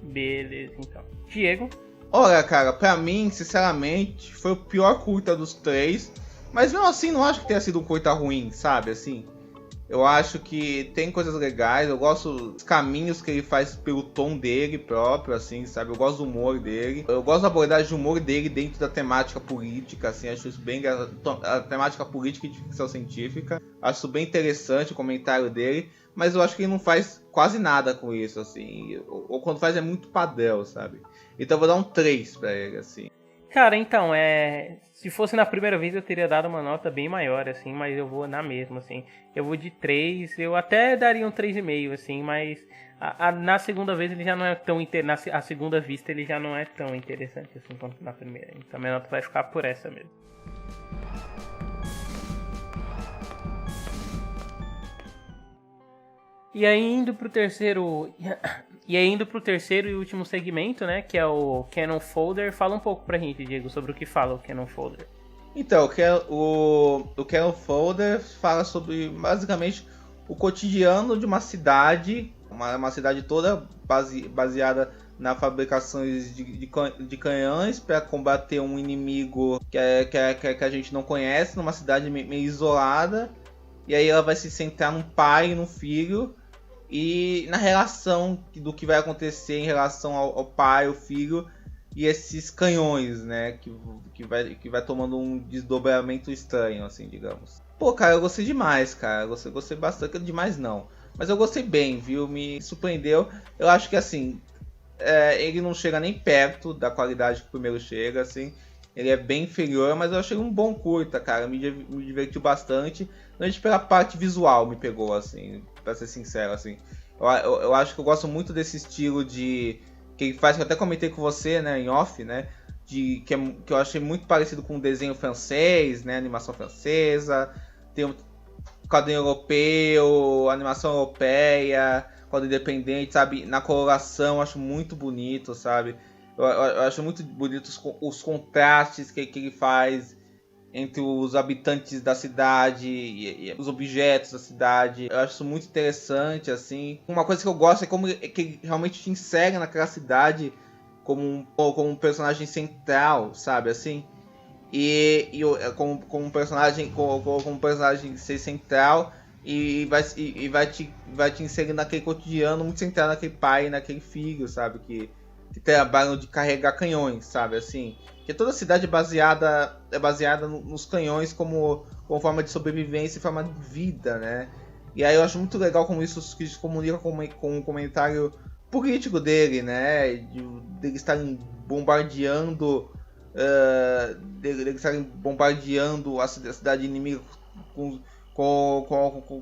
Beleza, então. Diego? Olha, cara, pra mim, sinceramente, foi o pior curta dos 3. Mas mesmo assim, não acho que tenha sido um curta ruim, sabe, assim. Eu acho que tem coisas legais, eu gosto dos caminhos que ele faz pelo tom dele próprio, assim, sabe? Eu gosto do humor dele. Eu gosto da abordagem de humor dele dentro da temática política, assim, acho isso bem engraçado. A temática política e de ficção científica. Acho isso bem interessante o comentário dele, mas eu acho que ele não faz quase nada com isso, assim. Ou quando faz é muito padrão, sabe? Então eu vou dar um 3 pra ele, assim. Cara, então, se fosse na primeira vez eu teria dado uma nota bem maior, assim, mas eu vou na mesma, assim. Eu vou de 3, eu até daria um 3,5, assim, mas na segunda vez ele já não é tão a segunda vista ele já não é tão interessante, assim, quanto na primeira. Então a minha nota vai ficar por essa mesmo. E aí indo pro terceiro e último segmento, né, que é o Canon Folder, fala um pouco pra gente, Diego, sobre o que fala o Canon Folder. Então, o Canon Folder fala sobre, basicamente, o cotidiano de uma cidade, uma cidade toda baseada na fabricação de canhões para combater um inimigo que a gente não conhece, numa cidade meio isolada. E aí ela vai se centrar num pai e num filho, e na relação do que vai acontecer em relação ao pai, o filho e esses canhões, né, que vai tomando um desdobramento estranho, assim, digamos. Pô, cara, eu gostei demais, cara, gostei bastante, demais não, mas eu gostei bem, viu, me surpreendeu. Eu acho que, assim, ele não chega nem perto da qualidade que o primeiro chega, assim. Ele é bem inferior, mas eu achei um bom curta, cara. Me divertiu bastante. Não pela parte visual me pegou, assim, pra ser sincero, assim. Eu acho que eu gosto muito desse estilo de... que ele faz, que eu até comentei com você, né, em off, né? Que eu achei muito parecido com o desenho francês, né? Animação francesa. Tem um quadrinho europeu, animação europeia, quadrinho independente, sabe? Na coloração eu acho muito bonito, sabe? Eu acho muito bonito os contrastes que ele faz entre os habitantes da cidade e os objetos da cidade. Eu acho isso muito interessante, assim. Uma coisa que eu gosto é como que ele realmente te insere naquela cidade como um personagem central, sabe, assim. Como um personagem ser central e vai te inserir naquele cotidiano muito central, naquele pai e naquele filho, sabe, que trabalham de carregar canhões, sabe, assim. Porque toda a cidade é baseada nos canhões como forma de sobrevivência e forma de vida, né? E aí eu acho muito legal como isso se comunica com um comentário político dele, né? Dele estarem bombardeando a cidade inimiga com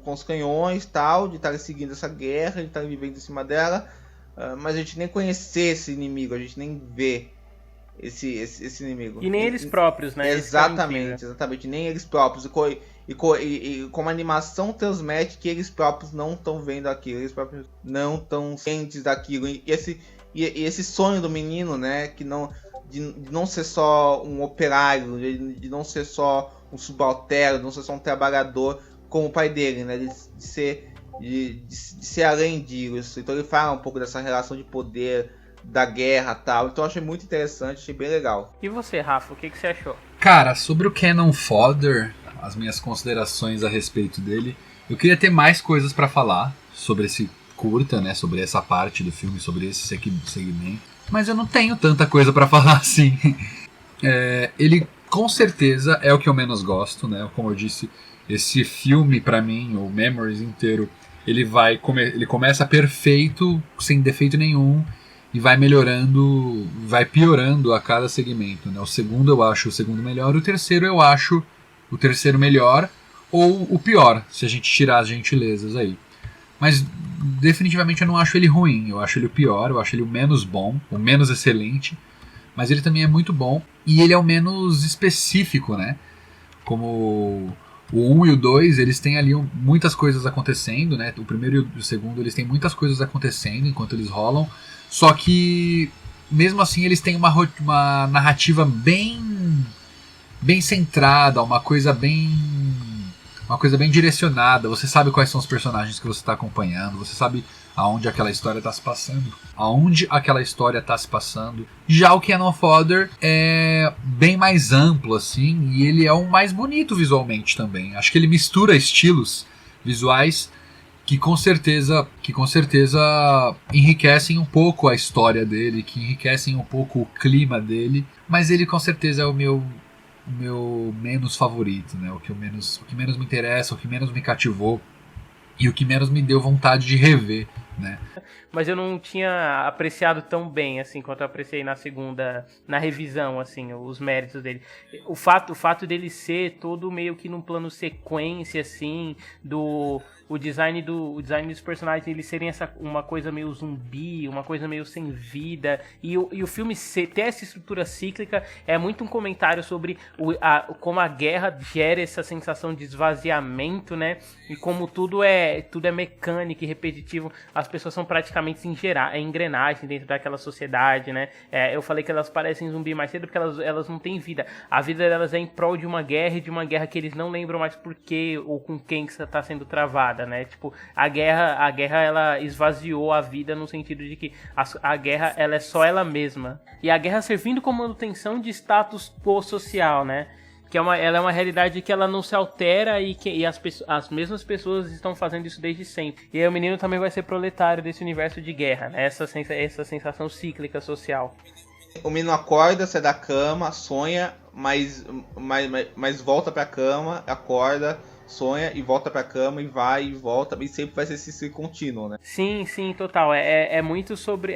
os canhões, tal, de estarem seguindo essa guerra, de estarem vivendo em cima dela, mas a gente nem conhecer esse inimigo, a gente nem vê esse inimigo. E nem eles próprios, né? Exatamente, nem eles próprios. E como a animação transmite que eles próprios não estão vendo aquilo, eles próprios não estão cientes daquilo. E esse sonho do menino, né, de não ser só um operário, de não ser só um subalterno, de não ser só um trabalhador como o pai dele, né, de ser além disso. Então ele fala um pouco dessa relação de poder, da guerra e tal. Então eu achei muito interessante, achei bem legal. E você, Rafa, o que você achou? Cara, sobre o Cannon Fodder, as minhas considerações a respeito dele, eu queria ter mais coisas pra falar sobre esse curta, né, sobre essa parte do filme, sobre esse segmento, mas eu não tenho tanta coisa pra falar assim. Ele com certeza é o que eu menos gosto, né, como eu disse, esse filme pra mim, o Memories inteiro, ele começa perfeito, sem defeito nenhum, e vai melhorando, vai piorando a cada segmento, né? O segundo eu acho o segundo melhor, o terceiro eu acho o terceiro melhor, ou o pior, se a gente tirar as gentilezas aí. Mas definitivamente eu não acho ele ruim, eu acho ele o pior, eu acho ele o menos bom, o menos excelente, mas ele também é muito bom, e ele é o menos específico, né? Como o 1 e o 2, eles têm ali muitas coisas acontecendo, né? O primeiro e o segundo, eles têm muitas coisas acontecendo enquanto eles rolam, só que mesmo assim eles têm uma narrativa bem centrada, uma coisa bem direcionada. Você sabe quais são os personagens que você está acompanhando, você sabe aonde aquela história está se passando. Já o Cannon Fodder é bem mais amplo, assim, e ele é o mais bonito visualmente também. Acho que ele mistura estilos visuais que com certeza enriquecem um pouco a história dele, que enriquecem um pouco o clima dele, mas ele com certeza é o meu menos favorito, né? O que menos me interessa, o que menos me cativou e o que menos me deu vontade de rever, né? Mas eu não tinha apreciado tão bem, assim, quanto eu apreciei na revisão, assim, os méritos dele. O fato dele ser todo meio que num plano sequência, assim, o design dos personagens, eles serem uma coisa meio zumbi, uma coisa meio sem vida, e o filme ter essa estrutura cíclica é muito um comentário sobre como a guerra gera essa sensação de esvaziamento, né, e como tudo é mecânico e repetitivo, as pessoas são praticamente engrenagem dentro daquela sociedade, né. Eu falei que elas parecem zumbi mais cedo porque elas não têm vida, a vida delas é em prol de uma guerra que eles não lembram mais por quê ou com quem que está sendo travada, né? Tipo, a guerra ela esvaziou a vida no sentido de que a guerra ela é só ela mesma. E a guerra servindo como manutenção de status quo social, né? Que ela é uma realidade que ela não se altera e as mesmas pessoas estão fazendo isso desde sempre. E aí o menino também vai ser proletário desse universo de guerra, né? Essa sensação cíclica social. O menino acorda, sai da cama, sonha, mas volta pra cama, acorda, sonha e volta pra cama e vai e volta, e sempre vai ser esse ciclo contínuo, né? Sim, sim, total. É muito sobre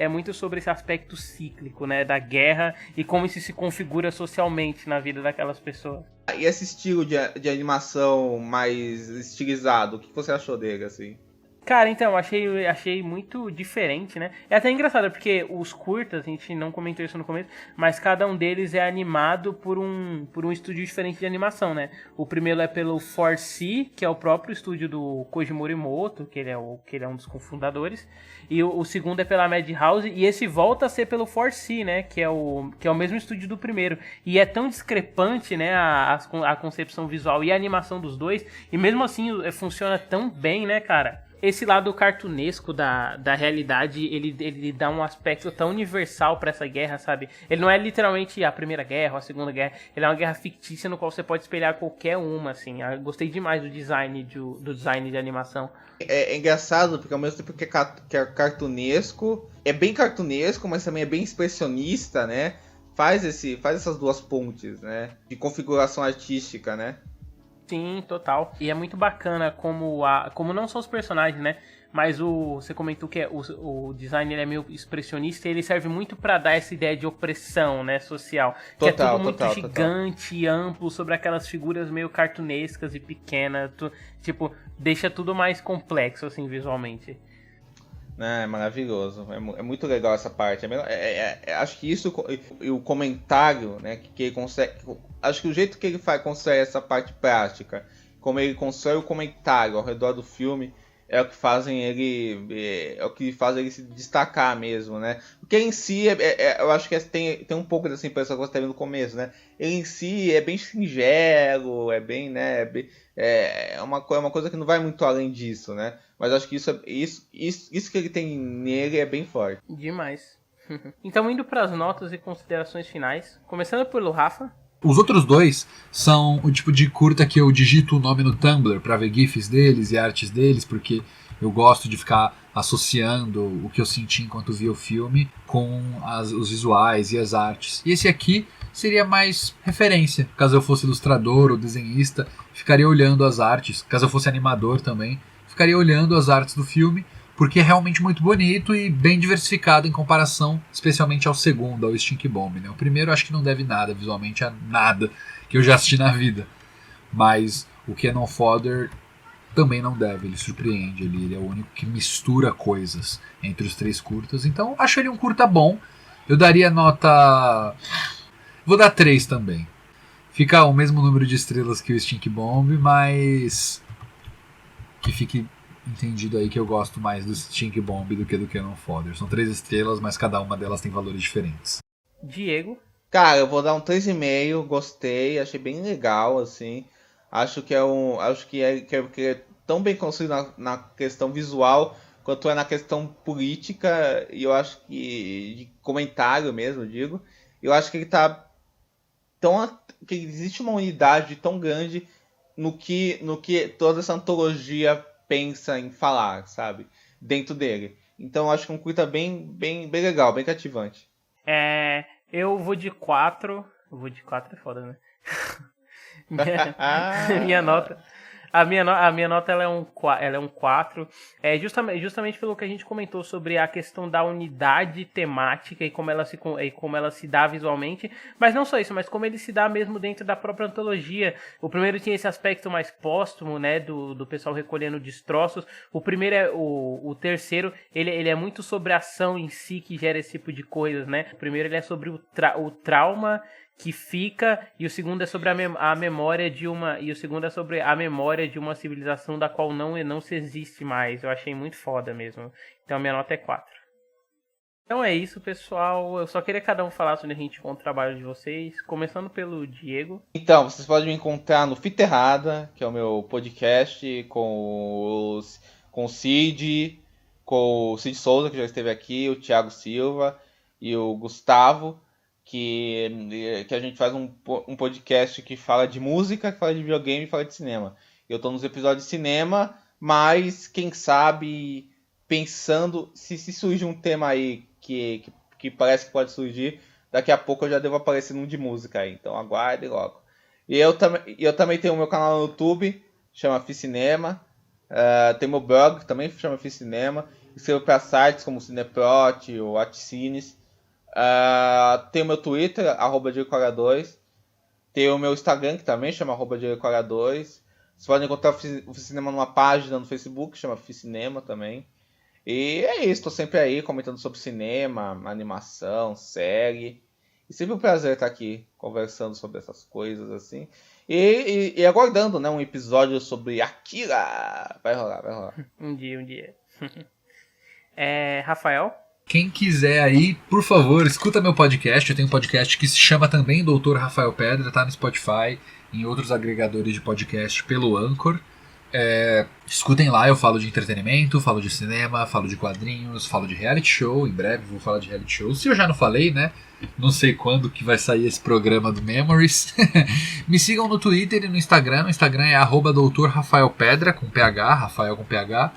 esse aspecto cíclico, né? Da guerra e como isso se configura socialmente na vida daquelas pessoas. E esse estilo de animação mais estilizado, o que você achou dele, assim? Cara, então, achei muito diferente, né? É até engraçado, porque os curtas, a gente não comentou isso no começo, mas cada um deles é animado por um estúdio diferente de animação, né? O primeiro é pelo 4C, que é o próprio estúdio do Koji Morimoto, que ele é um dos cofundadores, e o segundo é pela Madhouse, e esse volta a ser pelo 4C, né? Que é o mesmo estúdio do primeiro. E é tão discrepante, né? A concepção visual e a animação dos dois, e mesmo assim funciona tão bem, né, cara? Esse lado cartunesco da realidade, ele dá um aspecto tão universal pra essa guerra, sabe? Ele não é literalmente a Primeira Guerra ou a Segunda Guerra, ele é uma guerra fictícia no qual você pode espelhar qualquer uma, assim. Eu gostei demais do design de animação. É engraçado, porque ao mesmo tempo que é cartunesco, é bem cartunesco, mas também é bem expressionista, né? Faz essas duas pontes, né? De configuração artística, né? Sim, total. E é muito bacana como não são os personagens, né? Mas você comentou que o design ele é meio expressionista e ele serve muito pra dar essa ideia de opressão, né, social. Que é tudo muito gigante e amplo sobre aquelas figuras meio cartunescas e pequenas. Tipo, deixa tudo mais complexo, assim, visualmente. É maravilhoso, é muito legal essa parte. Acho que isso e o comentário, né, que ele consegue. Acho que o jeito que ele constrói essa parte prática, como ele constrói o comentário ao redor do filme, é o que faz ele se destacar mesmo, né? Porque em si, eu acho que tem um pouco dessa impressão que você teve no começo, né? Ele em si é bem singelo, é bem, né? É uma coisa que não vai muito além disso, né? Mas acho que isso que ele tem nele é bem forte. Demais. Então, indo para as notas e considerações finais, começando pelo Rafa. Os outros dois são o tipo de curta que eu digito o nome no Tumblr pra ver gifs deles e artes deles, porque eu gosto de ficar associando o que eu senti enquanto via o filme com os visuais e as artes. E esse aqui seria mais referência. Caso eu fosse ilustrador ou desenhista, ficaria olhando as artes. Caso eu fosse animador também, ficaria olhando as artes do filme, porque é realmente muito bonito e bem diversificado em comparação, especialmente ao segundo, ao Stink Bomb, né? O primeiro acho que não deve nada visualmente a nada que eu já assisti na vida, mas o Cannon Fodder também não deve, ele surpreende, ele é o único que mistura coisas entre os três curtas, então acho ele um curta bom. Eu daria nota... vou dar 3 também. Fica o mesmo número de estrelas que o Stink Bomb, mas que fique entendido aí que eu gosto mais do Stink Bomb do que do Cannon Fodder. São 3 estrelas, mas cada uma delas tem valores diferentes. Diego. Cara, eu vou dar um 3,5, gostei, achei bem legal, assim. Acho que é tão bem construído na questão visual quanto é na questão política, e eu acho que de comentário mesmo, eu digo. Eu acho que ele tá que existe uma unidade tão grande no que toda essa antologia pensa em falar, sabe? Dentro dele. Então eu acho que é um curta bem legal, bem cativante. Eu vou de 4. Eu vou de 4 é foda, né? minha nota. A minha nota ela é um 4. Justamente pelo que a gente comentou sobre a questão da unidade temática e como ela se dá visualmente. Mas não só isso, mas como ele se dá mesmo dentro da própria antologia. O primeiro tinha esse aspecto mais póstumo, né? Do pessoal recolhendo destroços. O primeiro o terceiro, ele é muito sobre a ação em si que gera esse tipo de coisas, né? O primeiro ele é sobre o trauma que fica, e o segundo é sobre a memória de uma civilização da qual não se existe mais. Eu achei muito foda mesmo. Então a minha nota é 4. Então é isso, pessoal. Eu só queria que cada um falasse onde a gente encontra o trabalho de vocês, começando pelo Diego. Então, vocês podem me encontrar no Fita Errada, que é o meu podcast com o Cid Souza, que já esteve aqui, o Thiago Silva e o Gustavo, que a gente faz um podcast que fala de música, que fala de videogame e fala de cinema. Eu tô nos episódios de cinema, mas quem sabe, pensando, se surge um tema aí que parece que pode surgir, daqui a pouco eu já devo aparecer num de música aí, então aguarde logo. E eu também tenho o meu canal no YouTube, chama Ficinema. Tem meu blog, também chama Ficinema. Escrevo para sites como Cineprot ou Atcines. Tem o meu Twitter, @DiegoCora2. Tem o meu Instagram, que também chama @DiegoCora2. Vocês podem encontrar o Ficinema numa página no Facebook, que chama Ficinema também. E é isso, tô sempre aí comentando sobre cinema, animação, série. E sempre um prazer estar aqui conversando sobre essas coisas assim. E aguardando, né, um episódio sobre Akira. Vai rolar. Um dia. Rafael? Quem quiser aí, por favor, escuta meu podcast. Eu tenho um podcast que se chama também Doutor Rafael Pedra, tá no Spotify, em outros agregadores de podcast pelo Anchor. Escutem lá, eu falo de entretenimento, falo de cinema, falo de quadrinhos, falo de reality show. Em breve vou falar de reality show. Se eu já não falei, né? Não sei quando que vai sair esse programa do Memories. Me sigam no Twitter e no Instagram. No Instagram é @Doutor Rafael Pedra, com PH, Rafael com PH.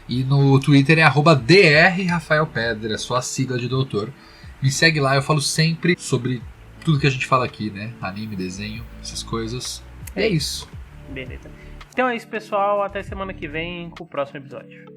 E no Twitter é @Dr Rafael Pedra, só a sigla de doutor. Me segue lá, eu falo sempre sobre tudo que a gente fala aqui, né? Anime, desenho, essas coisas. É isso. Beleza. Então é isso, pessoal. Até semana que vem com o próximo episódio.